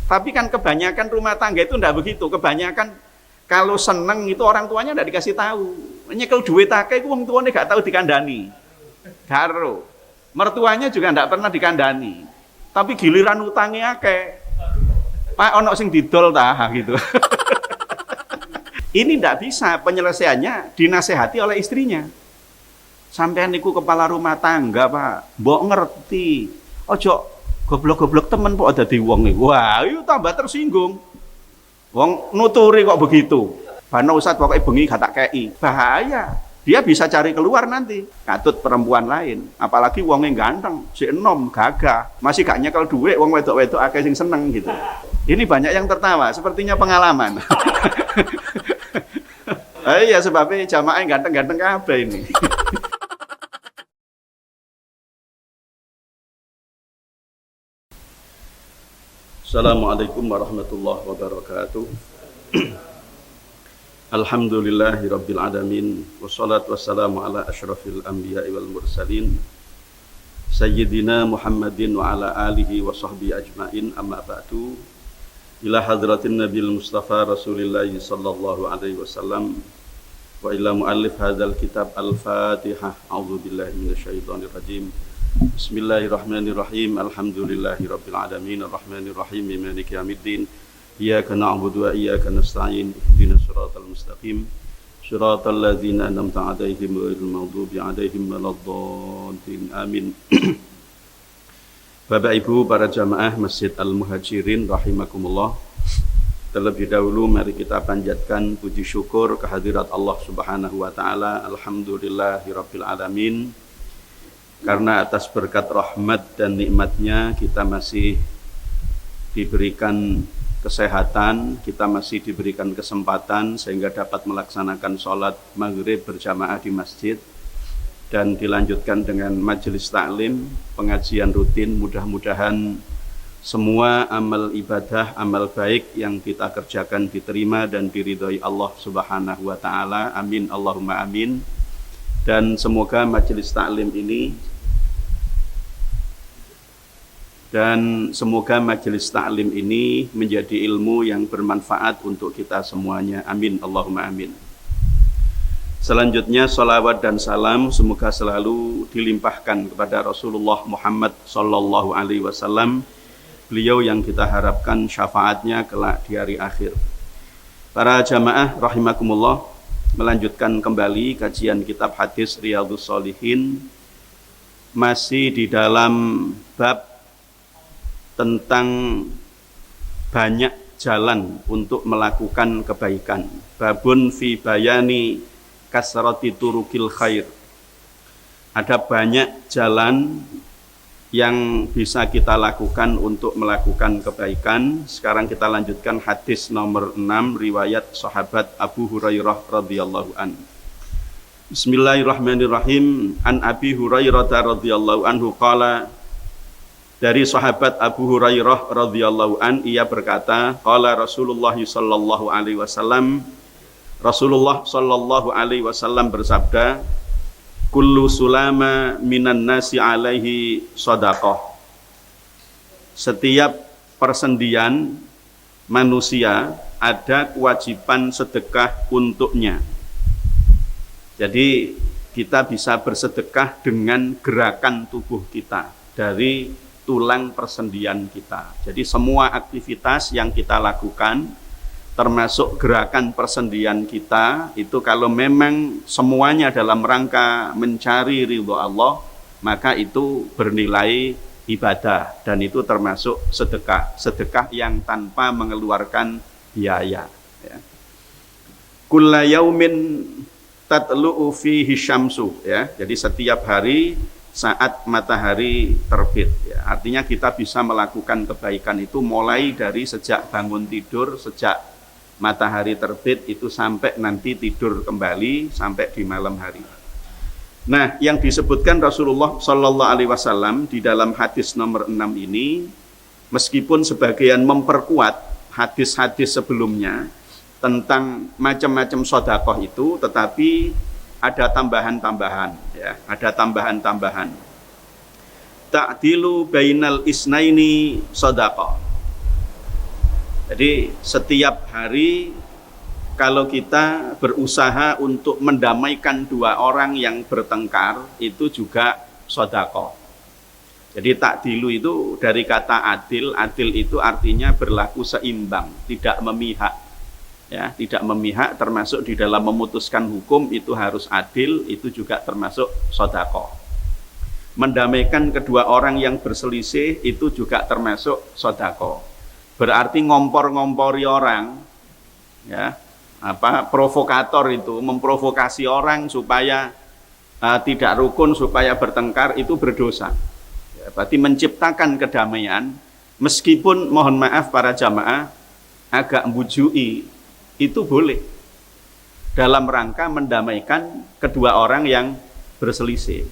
Tapi kan kebanyakan rumah tangga itu enggak begitu. Kebanyakan kalau seneng itu orang tuanya enggak dikasih tahu. Nyekel duit akeh iku wong tuane gak tahu dikandani. Karo. Mertuanya juga enggak pernah dikandani. Tapi giliran utangnya akeh. Pak ono sing didol tah gitu. Ini enggak bisa, penyelesaiannya dinasehati oleh istrinya. Sampean niku kepala rumah tangga, Pak. Mbok ngerti. Ojo goblok-goblok temen kok ada di wong nih. Wah, itu tambah tersinggung. Wong nuturi kok begitu. Bano Ustaz pokoknya bengi gak tak kei. Bahaya. Dia bisa cari keluar nanti. Katut perempuan lain. Apalagi wongnya ganteng, si enom, gagah. Masih gak nyekel duit, wong wedok-wedok akeh sing seneng gitu. Ini banyak yang tertawa, sepertinya pengalaman. Iya sebabnya jamaah ganteng-ganteng kabeh ini. Assalamualaikum warahmatullahi wabarakatuh. Alhamdulillahirabbil alamin wassalatu wassalamu ala asyrafil anbiya'i wal mursalin sayyidina Muhammadin wa ala alihi wa sahbihi ajmain, amma ba'du. Ila hadratin Nabil Mustafa Rasulillah sallallahu alaihi wasallam wa ila muallif hadzal kitab al-Fatihah. A'udzubillahi minasyaitonir rajim. Bismillahirrahmanirrahim. Alhamdulillahirabbil alamin arrahmanirrahim maliki yaumiddin. Iyyaka na'budu wa iyyaka nasta'in. Ihdinas siratal mustaqim. Shiratal ladzina an'amta 'alaihim ghairil maghdubi 'alaihim waladdallin. Amin. Bapak Ibu para jamaah Masjid Al-Muhajirin rahimakumullah. Terlebih dahulu mari kita panjatkan puji syukur kehadirat Allah Subhanahu wa taala. Alhamdulillahirabbil alamin. Karena atas berkat rahmat dan nikmatnya kita masih diberikan kesehatan, kita masih diberikan kesempatan sehingga dapat melaksanakan sholat maghrib berjamaah di masjid dan dilanjutkan dengan majelis taklim, pengajian rutin. Mudah-mudahan semua amal ibadah, amal baik yang kita kerjakan diterima dan diridhoi Allah Subhanahu wa taala. Amin Allahumma amin. Dan semoga majelis taklim ini menjadi ilmu yang bermanfaat untuk kita semuanya. Amin Allahumma amin. Selanjutnya salawat dan salam semoga selalu dilimpahkan kepada Rasulullah Muhammad sallallahu alaihi wasallam, beliau yang kita harapkan syafaatnya kelak di hari akhir. Para jamaah rahimakumullah, melanjutkan kembali kajian kitab hadis Riyadhus Shalihin, masih di dalam bab tentang banyak jalan untuk melakukan kebaikan. Babun fi bayani kasrati turukil khair. Ada banyak jalan yang bisa kita lakukan untuk melakukan kebaikan. Sekarang kita lanjutkan hadis nomor 6, riwayat sahabat Abu Hurairah radhiyallahu an. Bismillahirrahmanirrahim. An Abi Hurairah radhiyallahu anhu qala, dari sahabat Abu Hurairah radhiyallahu an, ia berkata, qala Rasulullah sallallahu alaihi wasallam, Rasulullah sallallahu alaihi wasallam bersabda, kullu sulama minan nasi alaihi shadaqah. Setiap persendian manusia ada kewajiban sedekah untuknya. Jadi kita bisa bersedekah dengan gerakan tubuh kita, dari tulang persendian kita. Jadi semua aktivitas yang kita lakukan, termasuk gerakan persendian kita, itu kalau memang semuanya dalam rangka mencari ridho Allah, maka itu bernilai ibadah, dan itu termasuk sedekah. Sedekah yang tanpa mengeluarkan biaya. Ya. Kulla yaumin tatlu'u fihi syamsu. Ya. Jadi setiap hari saat matahari terbit, ya. Artinya kita bisa melakukan kebaikan itu mulai dari sejak bangun tidur, sejak matahari terbit itu sampai nanti tidur kembali sampai di malam hari. Nah, yang disebutkan Rasulullah Shallallahu Alaihi Wasallam di dalam hadis nomor 6 ini, meskipun sebagian memperkuat hadis-hadis sebelumnya tentang macam-macam sedekah itu, tetapi ada tambahan-tambahan, ya, ada tambahan-tambahan. Ta'dilu bainal isnaini sedekah. Jadi setiap hari kalau kita berusaha untuk mendamaikan dua orang yang bertengkar, itu juga sedekah. Jadi takdilu itu dari kata adil, adil itu artinya berlaku seimbang, tidak memihak. Ya, tidak memihak, termasuk di dalam memutuskan hukum itu harus adil, itu juga termasuk sedekah. Mendamaikan kedua orang yang berselisih itu juga termasuk sedekah. Berarti ngompor-ngompori orang, ya, provokator itu memprovokasi orang supaya tidak rukun, supaya bertengkar, itu berdosa. Ya, berarti menciptakan kedamaian, meskipun mohon maaf para jamaah agak bujui, itu boleh dalam rangka mendamaikan kedua orang yang berselisih.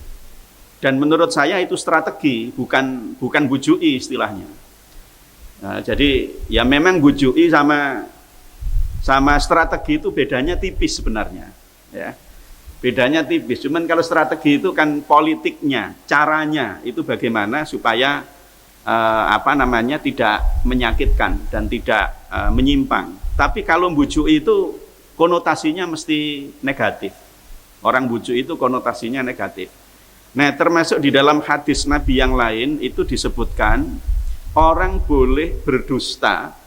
Dan menurut saya itu strategi, bukan bujui istilahnya. Nah, jadi ya memang bujui sama strategi itu bedanya tipis sebenarnya, ya. Bedanya tipis. Cuman kalau strategi itu kan politiknya, caranya itu bagaimana supaya tidak menyakitkan dan tidak menyimpang. Tapi kalau bujui itu konotasinya mesti negatif. Orang bujui itu konotasinya negatif. Nah, termasuk di dalam hadis Nabi yang lain itu disebutkan orang boleh berdusta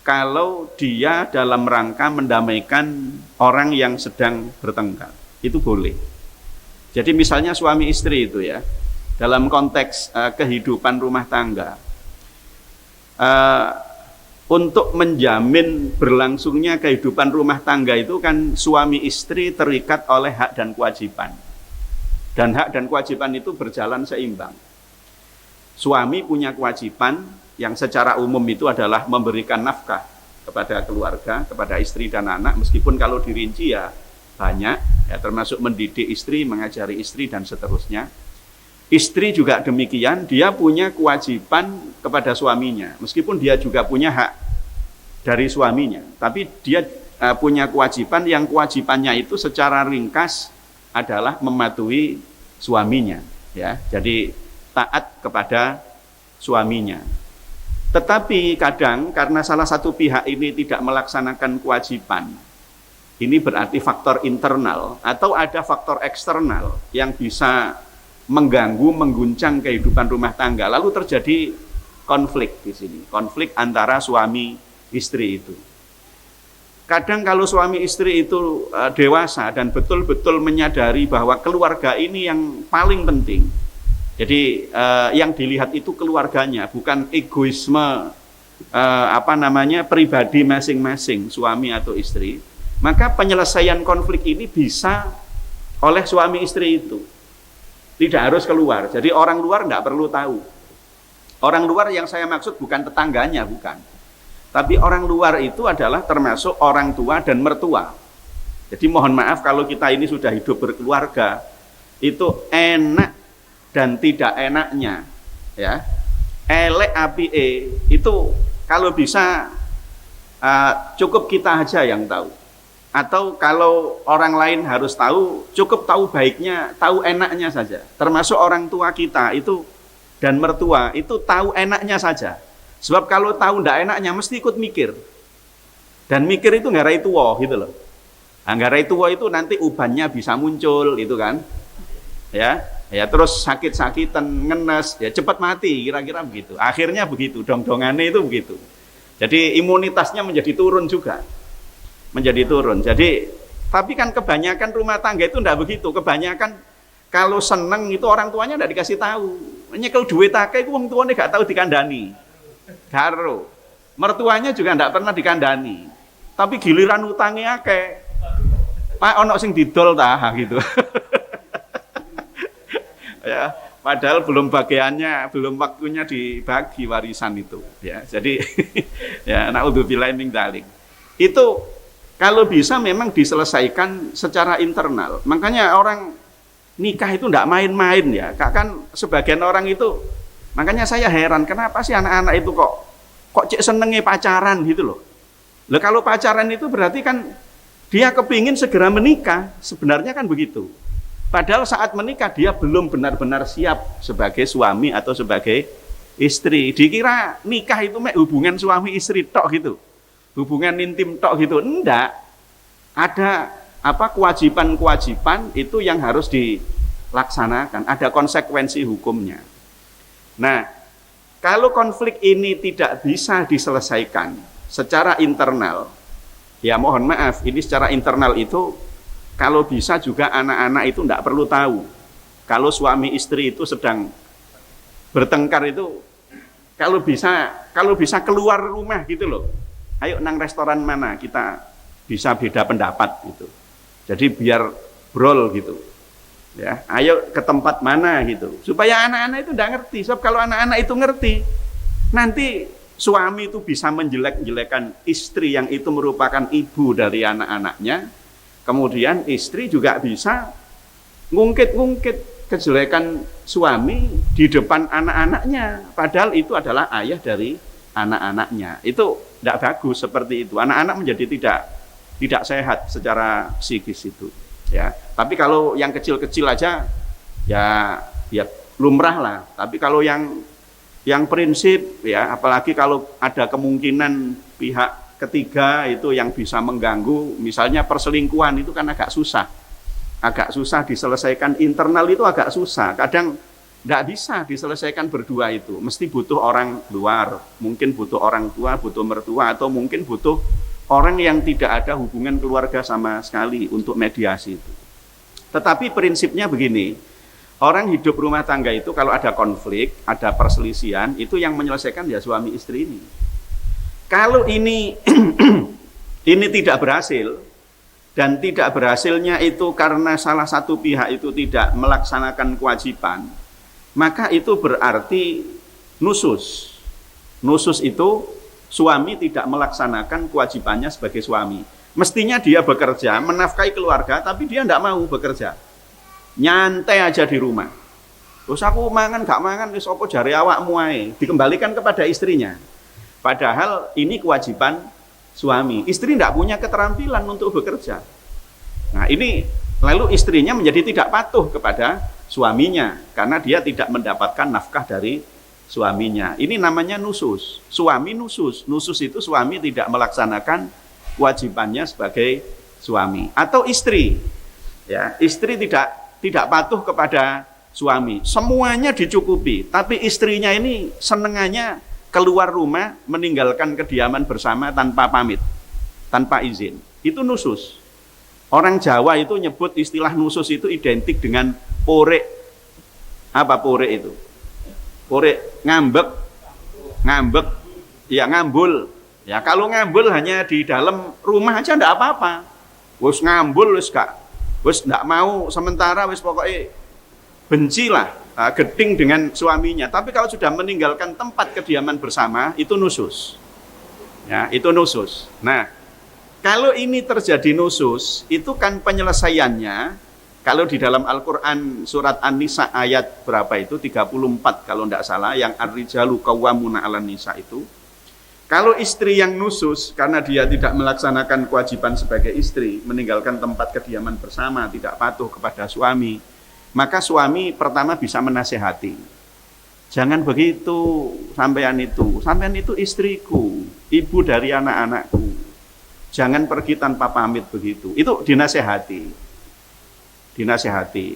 kalau dia dalam rangka mendamaikan orang yang sedang bertengkar. Itu boleh. Jadi misalnya suami istri itu ya, dalam konteks kehidupan rumah tangga, untuk menjamin berlangsungnya kehidupan rumah tangga itu kan suami istri terikat oleh hak dan kewajiban. Dan hak dan kewajiban itu berjalan seimbang. Suami punya kewajiban yang secara umum itu adalah memberikan nafkah kepada keluarga, kepada istri dan anak, meskipun kalau dirinci ya banyak, ya, termasuk mendidik istri, mengajari istri dan seterusnya. Istri juga demikian, dia punya kewajiban kepada suaminya, meskipun dia juga punya hak dari suaminya, tapi dia punya kewajiban yang kewajibannya itu secara ringkas adalah mematuhi suaminya, ya. Jadi taat kepada suaminya. Tetapi kadang karena salah satu pihak ini tidak melaksanakan kewajiban, ini berarti faktor internal atau ada faktor eksternal yang bisa mengganggu, mengguncang kehidupan rumah tangga. Lalu terjadi konflik di sini, konflik antara suami istri itu. Kadang kalau suami istri itu dewasa dan betul-betul menyadari bahwa keluarga ini yang paling penting. Jadi yang dilihat itu keluarganya, bukan egoisme pribadi masing-masing suami atau istri. Maka penyelesaian konflik ini bisa oleh suami istri itu. Tidak harus keluar. Jadi orang luar tidak perlu tahu. Orang luar yang saya maksud bukan tetangganya, bukan. Tapi orang luar itu adalah termasuk orang tua dan mertua. Jadi mohon maaf kalau kita ini sudah hidup berkeluarga, itu enak dan tidak enaknya, ya. Elek apike itu kalau bisa cukup kita aja yang tahu. Atau kalau orang lain harus tahu, cukup tahu baiknya, tahu enaknya saja. Termasuk orang tua kita itu dan mertua itu tahu enaknya saja. Sebab kalau tahu ndak enaknya mesti ikut mikir. Dan mikir itu ngarai tua gitu loh. Ngarai tua itu nanti ubannya bisa muncul itu kan. Ya terus sakit-sakitan, ngenes, ya cepat mati kira-kira begitu. Akhirnya begitu, dong-dongannya itu begitu. Jadi imunitasnya menjadi turun juga. Jadi tapi kan kebanyakan rumah tangga itu enggak begitu. Kebanyakan kalau seneng itu orang tuanya enggak dikasih tahu. Nyekel duit akeh iku wong tuane gak tahu dikandani. Karo mertuanya juga enggak pernah dikandani. Tapi giliran utangnya akeh. Pak ono sing didol ta gitu. Ya, padahal belum bagiannya, belum waktunya dibagi warisan itu, ya. Jadi ya naudzubillahi min dzalik. Itu kalau bisa memang diselesaikan secara internal. Makanya orang nikah itu enggak main-main ya. Kan sebagian orang itu, makanya saya heran kenapa sih anak-anak itu kok cek senenge pacaran gitu loh. Loh kalau pacaran itu berarti kan dia kepingin segera menikah, sebenarnya kan begitu. Padahal saat menikah dia belum benar-benar siap sebagai suami atau sebagai istri. Dikira nikah itu hubungan suami istri tok gitu. hubungan intim tok gitu. Enggak. Ada kewajiban-kewajiban itu yang harus dilaksanakan, ada konsekuensi hukumnya. Nah, kalau konflik ini tidak bisa diselesaikan secara internal, ya mohon maaf, ini secara internal itu kalau bisa juga anak-anak itu tidak perlu tahu. Kalau suami istri itu sedang bertengkar itu, kalau bisa keluar rumah gitu loh. Ayo nang restoran mana kita bisa beda pendapat gitu. Jadi biar brol gitu. Ya, ayo ke tempat mana gitu. Supaya anak-anak itu tidak ngerti. Sebab kalau anak-anak itu ngerti, nanti suami itu bisa menjelek-jelekan istri yang itu merupakan ibu dari anak-anaknya. Kemudian istri juga bisa ngungkit-ngungkit kejelekan suami di depan anak-anaknya. Padahal itu adalah ayah dari anak-anaknya. Itu tidak bagus seperti itu. Anak-anak menjadi tidak sehat secara psikis itu. Ya, tapi kalau yang kecil-kecil aja ya lumrah lah. Tapi kalau yang prinsip ya, apalagi kalau ada kemungkinan pihak ketiga itu yang bisa mengganggu, misalnya perselingkuhan itu kan agak susah diselesaikan internal, itu agak susah. Kadang tidak bisa diselesaikan berdua itu, mesti butuh orang luar, mungkin butuh orang tua, butuh mertua, atau mungkin butuh orang yang tidak ada hubungan keluarga sama sekali untuk mediasi itu. Tetapi prinsipnya begini, orang hidup rumah tangga itu kalau ada konflik, ada perselisihan, itu yang menyelesaikan ya suami istri ini. Kalau ini ini tidak berhasil, dan tidak berhasilnya itu karena salah satu pihak itu tidak melaksanakan kewajiban, maka itu berarti nusus. Nusus itu suami tidak melaksanakan kewajibannya sebagai suami. Mestinya dia bekerja, menafkahi keluarga, tapi dia tidak mau bekerja. Nyantai aja di rumah. Terus aku mangan gak mangan, wis apa jare awakmu ae, dikembalikan kepada istrinya. Padahal ini kewajiban suami. Istri tidak punya keterampilan untuk bekerja. Nah, ini lalu istrinya menjadi tidak patuh kepada suaminya karena dia tidak mendapatkan nafkah dari suaminya. Ini namanya nusus. Suami nusus. Nusus itu suami tidak melaksanakan kewajibannya sebagai suami. Atau istri. Ya, istri tidak patuh kepada suami. Semuanya dicukupi, tapi istrinya ini senengannya keluar rumah, meninggalkan kediaman bersama tanpa pamit, tanpa izin. Itu nusus. Orang Jawa itu nyebut istilah nusus itu identik dengan pore. Apa pore itu? Pore ngambek, ya ngambul. Ya kalau ngambul hanya di dalam rumah aja ndak apa-apa. Wis ngambul wis ndak mau sementara wis pokoknya bencilah, geding dengan suaminya. Tapi kalau sudah meninggalkan tempat kediaman bersama, itu nusus. Ya, itu nusus. Nah, kalau ini terjadi nusus, itu kan penyelesaiannya. Kalau di dalam Al-Quran surat An-Nisa ayat berapa itu? 34 kalau tidak salah, yang ar-rijalu qawwamuna 'alan nisa itu. Kalau istri yang nusus karena dia tidak melaksanakan kewajiban sebagai istri, meninggalkan tempat kediaman bersama, tidak patuh kepada suami, maka suami pertama bisa menasehati. Jangan begitu, sampean itu istriku, ibu dari anak-anakku. Jangan pergi tanpa pamit begitu. Itu dinasehati.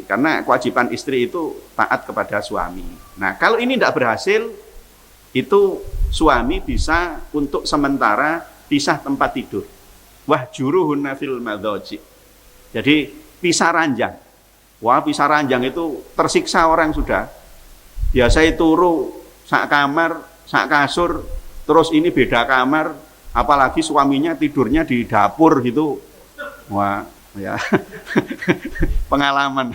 Karena kewajiban istri itu taat kepada suami. Nah, kalau ini tidak berhasil, itu suami bisa untuk sementara pisah tempat tidur. Wahjuruhunna fil madhaji. Jadi pisah ranjang. Wah, pisah ranjang itu tersiksa orang sudah. Biasa turu sak kamar, sak kasur, terus ini beda kamar, apalagi suaminya tidurnya di dapur gitu. Wah, ya. Pengalaman.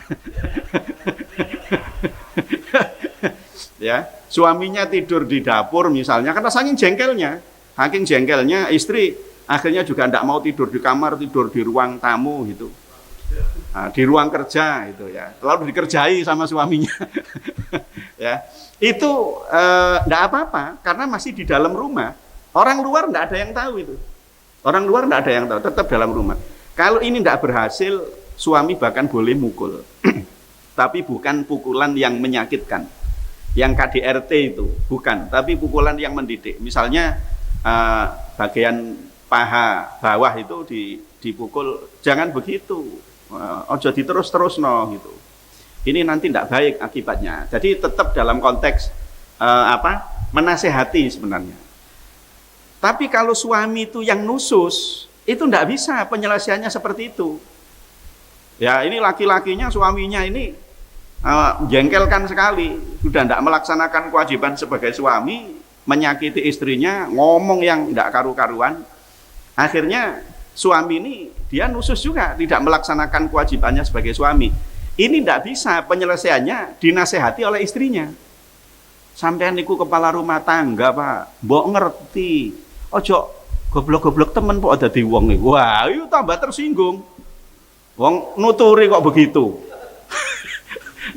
Ya, suaminya tidur di dapur misalnya karena saking jengkelnya istri akhirnya juga tidak mau tidur di kamar, tidur di ruang tamu gitu. Nah, di ruang kerja itu ya, lalu dikerjai sama suaminya. Ya, itu tidak apa-apa karena masih di dalam rumah. Orang luar tidak ada yang tahu itu. Orang luar tidak ada yang tahu, tetap dalam rumah. Kalau ini tidak berhasil, suami bahkan boleh mukul. Tapi bukan pukulan yang menyakitkan. Yang KDRT itu bukan, tapi pukulan yang mendidik. Misalnya bagian paha bawah itu dipukul, jangan begitu. Ojo diterus-terus no gitu. Ini nanti tidak baik akibatnya. Jadi tetap dalam konteks menasehati sebenarnya. Tapi kalau suami itu yang nusus, itu tidak bisa penyelesaiannya seperti itu. Ya ini laki-lakinya, suaminya ini jengkelkan sekali, sudah tidak melaksanakan kewajiban sebagai suami, menyakiti istrinya, ngomong yang tidak karu-karuan. Akhirnya suami ini dia nusus juga, tidak melaksanakan kewajibannya sebagai suami. Ini tidak bisa penyelesaiannya dinasehati oleh istrinya. Sampean niku kepala rumah tangga Pak, mbok ngerti. Ojo goblok-goblok temen kok ada di wong nih. Wah, itu tambah tersinggung. Wong nuturi kok begitu.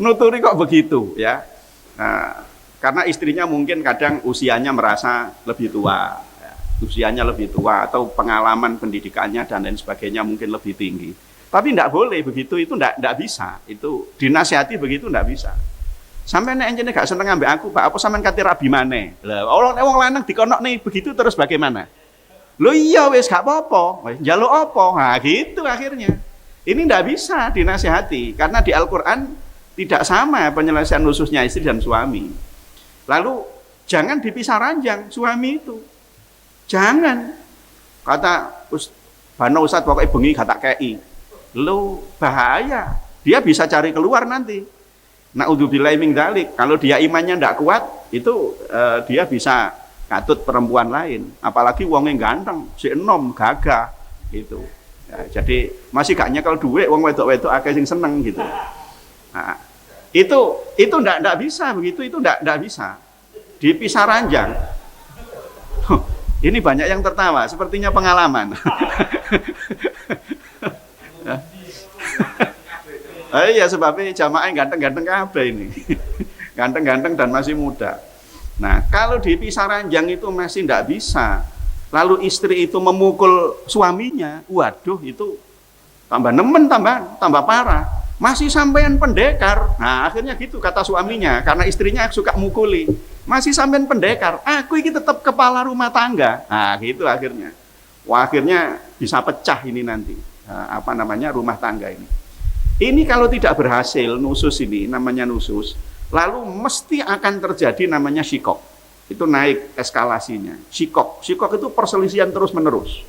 Nuturi kok begitu ya. Nah, karena istrinya mungkin kadang usianya merasa lebih tua. Ya. Usianya lebih tua atau pengalaman pendidikannya dan lain sebagainya mungkin lebih tinggi. Tapi tidak boleh begitu, itu tidak bisa. Itu dinasihati begitu tidak bisa. Sampai nek enjene gak seneng ambek aku, Pak, apa sampean kate rabi maneh? Lah, wong lanang dikonok nih begitu terus bagaimana? Loh iya wis gak apa-apa. Njaluk apa? Nah, gitu akhirnya. Ini tidak bisa dinasihati karena di Al-Qur'an tidak sama penyelesaian khususnya istri dan suami. Lalu jangan dipisah ranjang suami itu. Jangan. Kata Bano Ustadz pokoknya bengi gak tak kei. Lo bahaya, dia bisa cari keluar nanti. Na'udzubillahi min dzalik. Kalau dia imannya tidak kuat, itu dia bisa katut perempuan lain. Apalagi wongnya ganteng, si enom, gagah, gitu. Ya, jadi masih gak nyekel duit, wong wedok-wedok akeh sing seneng gitu. Nah, itu tidak bisa begitu, itu tidak bisa. Dipisah ranjang. Ini banyak yang tertawa, sepertinya pengalaman. Iya sebabnya jamaah ganteng-ganteng kabeh ini. Ganteng-ganteng dan masih muda. Nah, kalau dipisah ranjang itu masih tidak bisa. Lalu istri itu memukul suaminya, waduh itu tambah nemen, tambah parah. Masih sampean pendekar. Nah, akhirnya gitu kata suaminya, karena istrinya suka mukuli. Masih sampean pendekar, aku ini tetap kepala rumah tangga. Nah, gitu akhirnya. Wah, akhirnya bisa pecah ini nanti. Rumah tangga ini. Ini kalau tidak berhasil nusus ini, namanya nusus, lalu mesti akan terjadi namanya syikok. Itu naik eskalasinya. Syikok itu perselisihan terus menerus.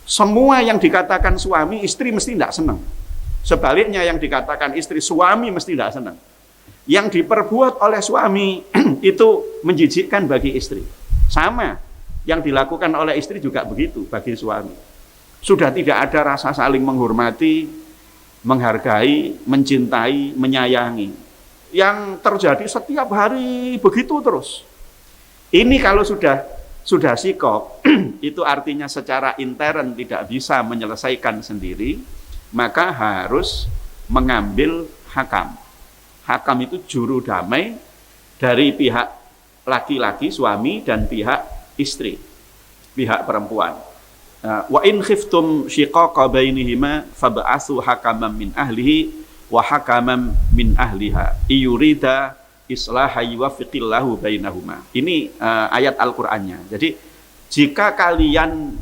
Semua yang dikatakan suami, istri mesti tidak senang. Sebaliknya yang dikatakan istri, suami mesti tidak senang. Yang diperbuat oleh suami itu menjijikkan bagi istri. Sama, yang dilakukan oleh istri juga begitu bagi suami. Sudah tidak ada rasa saling menghormati, menghargai, mencintai, menyayangi. Yang terjadi setiap hari begitu terus. Ini kalau sudah sikok, itu artinya secara intern tidak bisa menyelesaikan sendiri, maka harus mengambil hakam. Hakam itu juru damai dari pihak laki-laki, suami, dan pihak istri, pihak perempuan. Wa in khiftum shiqaqa bainihima fab'atsu hakaman min ahlihi wa hakaman min ahliha iyurida islaha yuwaffiqillahu bainahuma. Ini ayat Al-Qur'annya. Jadi jika kalian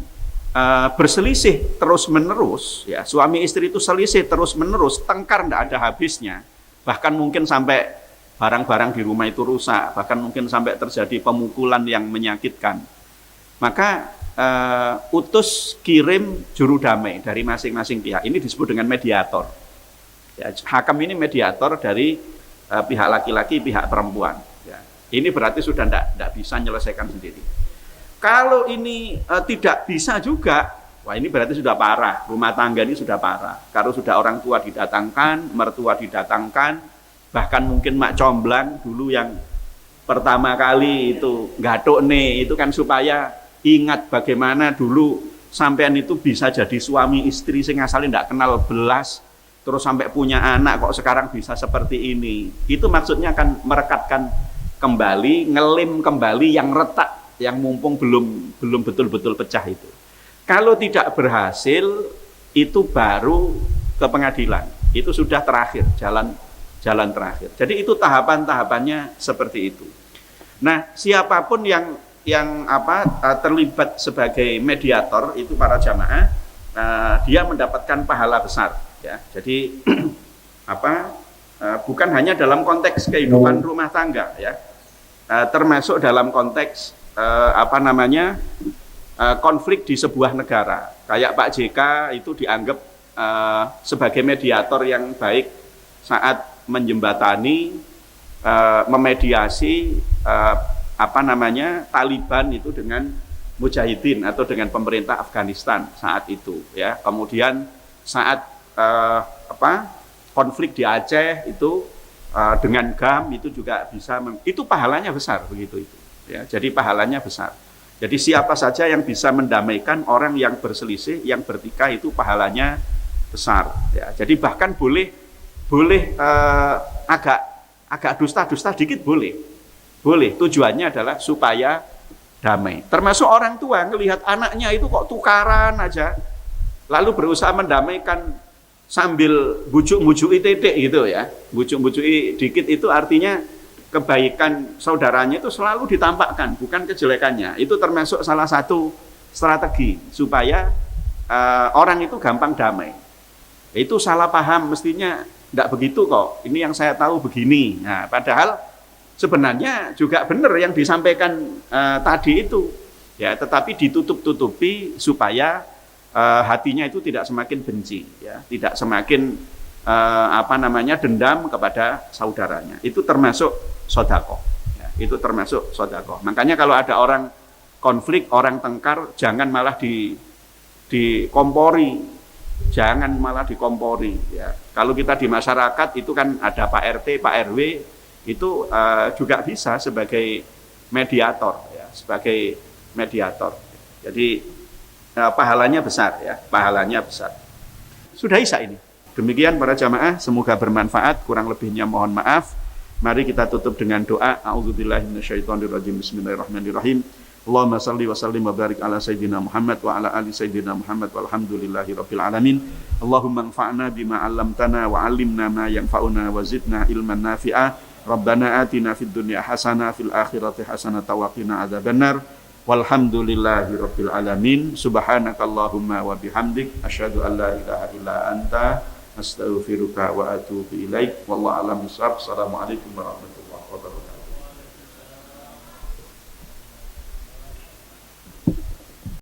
berselisih terus-menerus, ya, suami istri itu selisih terus-menerus, tengkar tidak ada habisnya, bahkan mungkin sampai barang-barang di rumah itu rusak, bahkan mungkin sampai terjadi pemukulan yang menyakitkan, maka utus kirim juru damai dari masing-masing pihak. Ini disebut dengan mediator. Ya, hakam ini mediator dari pihak laki-laki, pihak perempuan. Ya, ini berarti sudah tidak bisa menyelesaikan sendiri. Kalau ini tidak bisa juga, wah ini berarti sudah parah. Rumah tangga ini sudah parah. Kalau sudah orang tua didatangkan, mertua didatangkan, bahkan mungkin mak comblang dulu yang pertama kali itu gatuk nih, itu kan supaya ingat bagaimana dulu sampean itu bisa jadi suami istri sing asale ndak kenal belas, terus sampai punya anak kok sekarang bisa seperti ini. Itu maksudnya akan merekatkan kembali, ngelim kembali yang retak, yang mumpung belum betul-betul pecah itu. Kalau tidak berhasil, itu baru ke pengadilan. Itu sudah terakhir, jalan terakhir. Jadi itu tahapan-tahapannya seperti itu. Nah, siapapun yang terlibat sebagai mediator itu para jamaah, dia mendapatkan pahala besar ya. Jadi bukan hanya dalam konteks kehidupan rumah tangga ya, termasuk dalam konteks konflik di sebuah negara. Kayak Pak JK itu dianggap sebagai mediator yang baik saat menjembatani, memediasi Taliban itu dengan Mujahidin atau dengan pemerintah Afghanistan saat itu ya. Kemudian saat konflik di Aceh itu dengan GAM itu juga bisa itu pahalanya besar begitu itu ya. Jadi pahalanya besar. Jadi siapa saja yang bisa mendamaikan orang yang berselisih, yang bertikai itu pahalanya besar ya. Jadi bahkan boleh agak dusta-dusta dikit boleh. Tujuannya adalah supaya damai. Termasuk orang tua ngelihat anaknya itu kok tukaran aja, lalu berusaha mendamaikan sambil bujuk-bujuki titik gitu ya. Bujuk-bujuki dikit itu artinya kebaikan saudaranya itu selalu ditampakkan, bukan kejelekannya. Itu termasuk salah satu strategi supaya orang itu gampang damai. Itu salah paham, mestinya tidak begitu kok. Ini yang saya tahu begini. Nah, padahal sebenarnya juga benar yang disampaikan tadi itu. Ya, tetapi ditutup-tutupi supaya hatinya itu tidak semakin benci, ya, tidak semakin dendam kepada saudaranya. Itu termasuk sodaqoh. Ya, itu termasuk sodaqoh. Makanya kalau ada orang konflik, orang tengkar, jangan malah dikompori, jangan malah dikompori. Ya. Kalau kita di masyarakat itu kan ada Pak RT, Pak RW, itu juga bisa sebagai mediator, ya, sebagai mediator. Jadi pahalanya besar ya, pahalanya besar. Sudah isya ini. Demikian para jamaah, semoga bermanfaat, kurang lebihnya mohon maaf. Mari kita tutup dengan doa. A'udzubillahi minasyaitonirrajim. Bismillahirrahmanirrahim. Allahumma salli wa sallim wa barik ala sayyidina Muhammad wa ala ali sayyidina Muhammad walhamdulillahi rabbil alamin. Allahumma anfa'na bima 'allamtana wa 'allimna ma yanfa'una wa zidna ilman nafi'a. Rabbana atina fid dunya hasanah fil akhirati hasanah wa qina adzabannar. Walhamdulillahi rabbil alamin. Subhanakallahumma wa bihamdik asyhadu an la ilaha illa anta astaghfiruka wa atubu ilaik. Wallahu a'lam bishawab. Assalamualaikum warahmatullahi wabarakatuh.